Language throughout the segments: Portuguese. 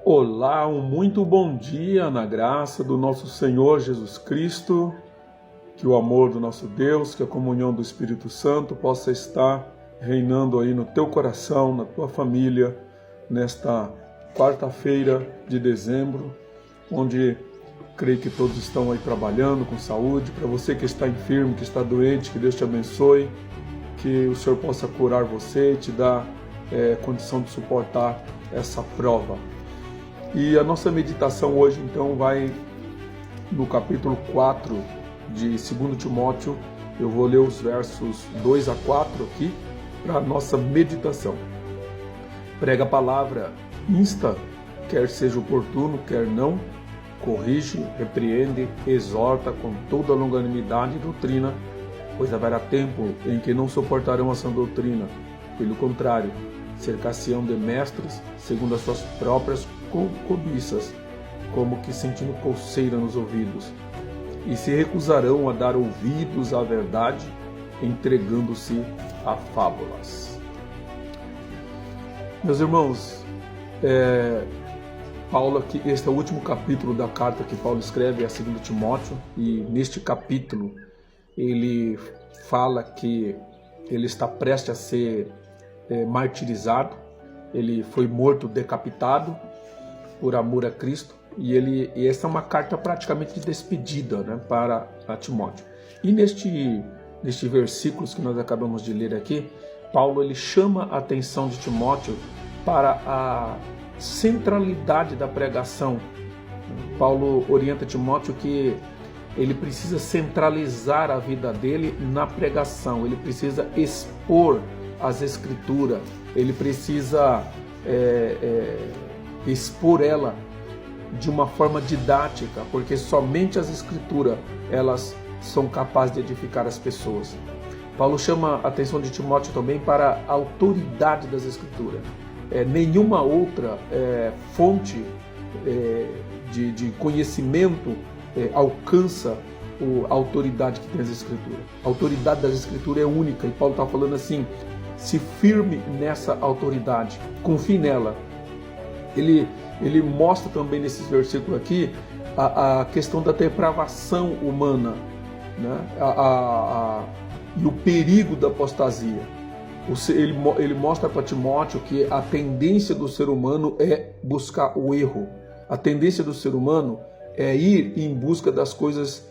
Olá, um muito bom dia na graça do nosso Senhor Jesus Cristo, que o amor do nosso Deus, que a comunhão do Espírito Santo possa estar reinando aí no teu coração, na tua família, nesta quarta-feira de dezembro, onde creio que todos estão aí trabalhando com saúde. Para você que está enfermo, que está doente, que Deus te abençoe, que o Senhor possa curar você e te dar condição de suportar essa prova. E a nossa meditação hoje, então, vai no capítulo 4 de 2 Timóteo. Eu vou ler os versos 2 a 4 aqui para a nossa meditação. Prega a palavra, insta, quer seja oportuno, quer não, corrige, repreende, exorta com toda longanimidade e doutrina, pois haverá tempo em que não suportarão a sã doutrina. Pelo contrário, cercar-se-ão de mestres, segundo as suas próprias cobiças, como que sentindo coceira nos ouvidos, e se recusarão a dar ouvidos à verdade, entregando-se a fábulas. Meus irmãos, Paulo aqui, este é o último capítulo da carta que Paulo escreve a 2 Timóteo, e neste capítulo ele fala que ele está prestes a ser martirizado. Ele foi morto, decapitado por amor a Cristo, e essa é uma carta praticamente de despedida, né, para Timóteo. E neste versículos que nós acabamos de ler aqui, Paulo ele chama a atenção de Timóteo para a centralidade da pregação. Paulo orienta Timóteo que ele precisa centralizar a vida dele na pregação, ele precisa expor as Escrituras, ele precisa expor ela de uma forma didática, porque somente as Escrituras elas são capazes de edificar as pessoas. Paulo chama a atenção de Timóteo também para a autoridade das Escrituras. Nenhuma outra fonte de conhecimento alcança a autoridade que tem as Escrituras. A autoridade das Escrituras é única, e Paulo está falando assim: se firme nessa autoridade, confie nela. Ele mostra também nesses versículos aqui a questão da depravação humana, né? E o perigo da apostasia. Ele mostra para Timóteo que a tendência do ser humano é buscar o erro. A tendência do ser humano é ir em busca das coisas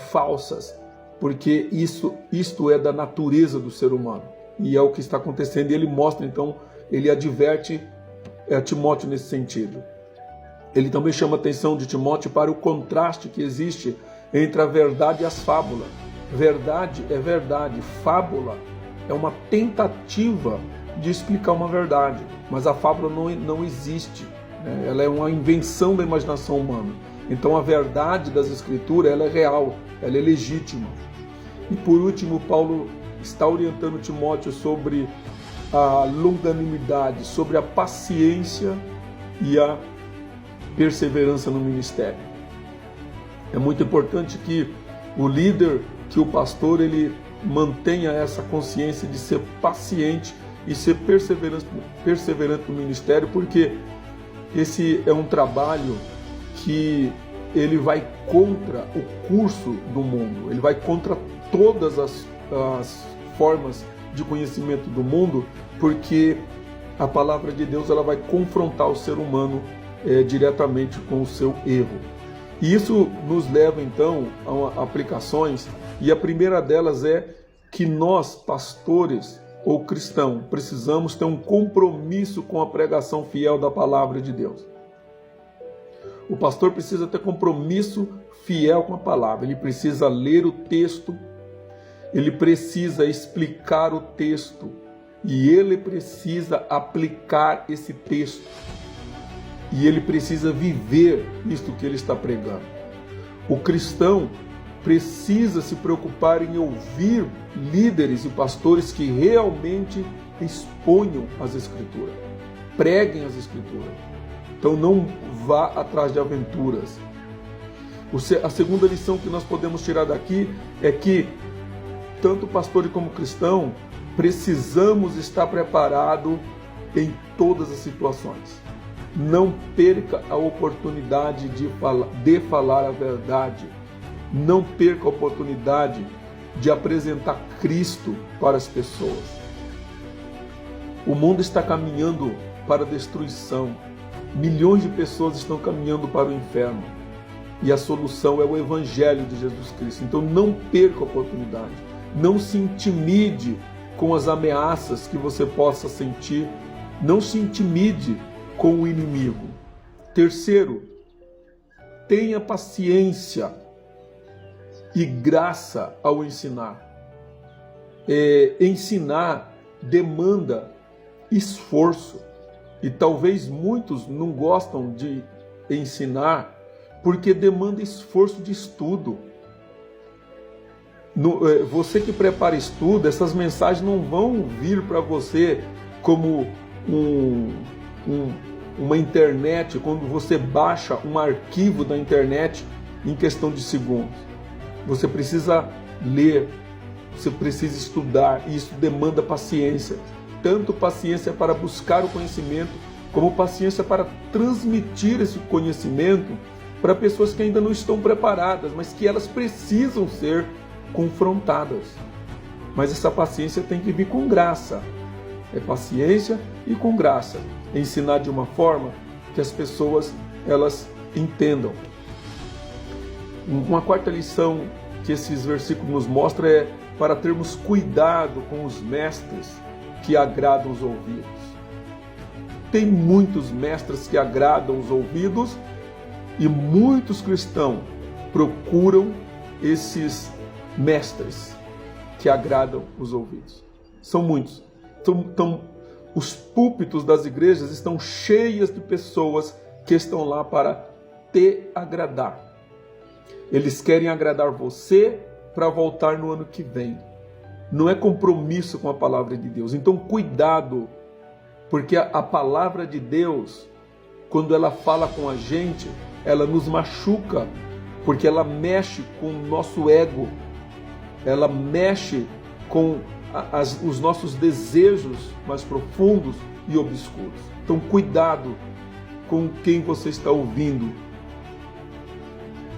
falsas, porque isto é da natureza do ser humano. E é o que está acontecendo, e ele mostra, então, ele adverte Timóteo nesse sentido. Ele também chama a atenção de Timóteo para o contraste que existe entre a verdade e as fábulas. Verdade é verdade, fábula é uma tentativa de explicar uma verdade, mas a fábula não existe, né? Ela é uma invenção da imaginação humana. Então a verdade das Escrituras ela é real, ela é legítima. E por último, Paulo está orientando Timóteo sobre a longanimidade, sobre a paciência e a perseverança no ministério. É muito importante que o líder, que o pastor, ele mantenha essa consciência de ser paciente e ser perseverante no ministério, porque esse é um trabalho que ele vai contra o curso do mundo, ele vai contra todas as formas de conhecimento do mundo, porque a palavra de Deus ela vai confrontar o ser humano diretamente com o seu erro. E isso nos leva então a aplicações, e a primeira delas é que nós, pastores ou cristãos, precisamos ter um compromisso com a pregação fiel da palavra de Deus. O pastor precisa ter compromisso fiel com a palavra, ele precisa ler o texto, ele precisa explicar o texto e ele precisa aplicar esse texto. E ele precisa viver isto que ele está pregando. O cristão precisa se preocupar em ouvir líderes e pastores que realmente exponham as Escrituras, preguem as Escrituras. Então não vá atrás de aventuras. A segunda lição que nós podemos tirar daqui é que tanto pastor como cristão, precisamos estar preparados em todas as situações. Não perca a oportunidade de falar a verdade. Não perca a oportunidade de apresentar Cristo para as pessoas. O mundo está caminhando para a destruição. Milhões de pessoas estão caminhando para o inferno. E a solução é o Evangelho de Jesus Cristo. Então não perca a oportunidade. Não se intimide com as ameaças que você possa sentir. Não se intimide com o inimigo. Terceiro, tenha paciência e graça ao ensinar. Ensinar demanda esforço. E talvez muitos não gostam de ensinar porque demanda esforço de estudo. Você que prepara estudo, essas mensagens não vão vir para você como uma internet, quando você baixa um arquivo da internet em questão de segundos. Você precisa ler, você precisa estudar, e isso demanda paciência. Tanto paciência para buscar o conhecimento, como paciência para transmitir esse conhecimento para pessoas que ainda não estão preparadas, mas que elas precisam ser confrontadas. Mas essa paciência tem que vir com graça. É paciência e com graça. Ensinar de uma forma que as pessoas elas entendam. Uma quarta lição que esses versículos nos mostram é para termos cuidado com os mestres que agradam os ouvidos. Tem muitos mestres que agradam os ouvidos e muitos cristãos procuram esses mestres que agradam os ouvidos. São muitos. Os púlpitos das igrejas estão cheias de pessoas que estão lá para te agradar. Eles querem agradar você para voltar no ano que vem. Não é compromisso com a palavra de Deus. Então, cuidado, porque a palavra de Deus, quando ela fala com a gente, ela nos machuca, porque ela mexe com o nosso ego, ela mexe com os nossos desejos mais profundos e obscuros. Então, cuidado com quem você está ouvindo.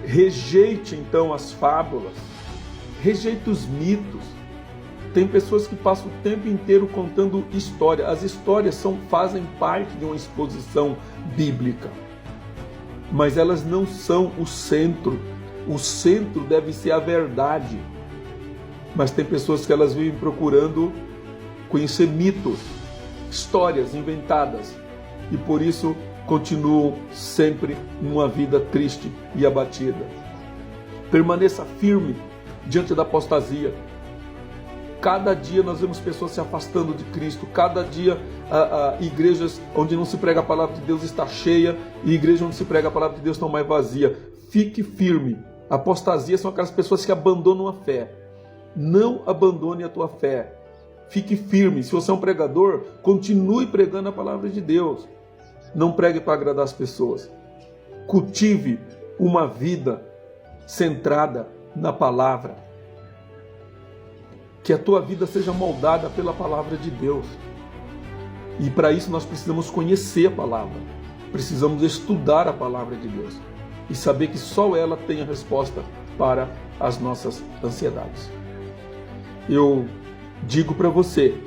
Rejeite, então, as fábulas, rejeite os mitos. Tem pessoas que passam o tempo inteiro contando história. As histórias fazem parte de uma exposição bíblica, mas elas não são o centro. O centro deve ser a verdade. Mas tem pessoas que elas vivem procurando conhecer mitos, histórias inventadas, e por isso continuam sempre numa vida triste e abatida. Permaneça firme diante da apostasia. Cada dia nós vemos pessoas se afastando de Cristo. Cada dia igrejas onde não se prega a palavra de Deus está cheia, e igrejas onde se prega a palavra de Deus estão mais vazias. Fique firme. Apostasia são aquelas pessoas que abandonam a fé. Não abandone a tua fé. Fique firme. Se você é um pregador, continue pregando a palavra de Deus. Não pregue para agradar as pessoas. Cultive uma vida centrada na palavra. Que a tua vida seja moldada pela palavra de Deus. E para isso nós precisamos conhecer a palavra. Precisamos estudar a palavra de Deus. E saber que só ela tem a resposta para as nossas ansiedades. Eu digo para você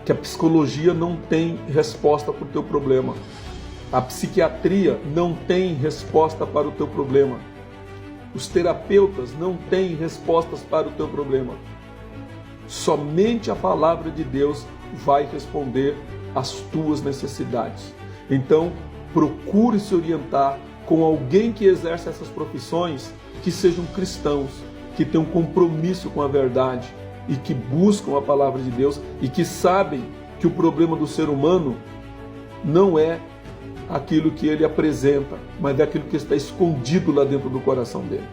que a psicologia não tem resposta para o teu problema. A psiquiatria não tem resposta para o teu problema. Os terapeutas não têm respostas para o teu problema. Somente a palavra de Deus vai responder às tuas necessidades. Então, procure se orientar com alguém que exerce essas profissões, que sejam cristãos, que tenham compromisso com a verdade e que buscam a palavra de Deus e que sabem que o problema do ser humano não é aquilo que ele apresenta, mas é aquilo que está escondido lá dentro do coração dele.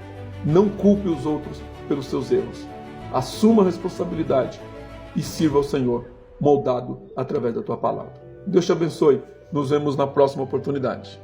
Não culpe os outros pelos seus erros. Assuma a responsabilidade e sirva ao Senhor, moldado através da tua palavra. Deus te abençoe. Nos vemos na próxima oportunidade.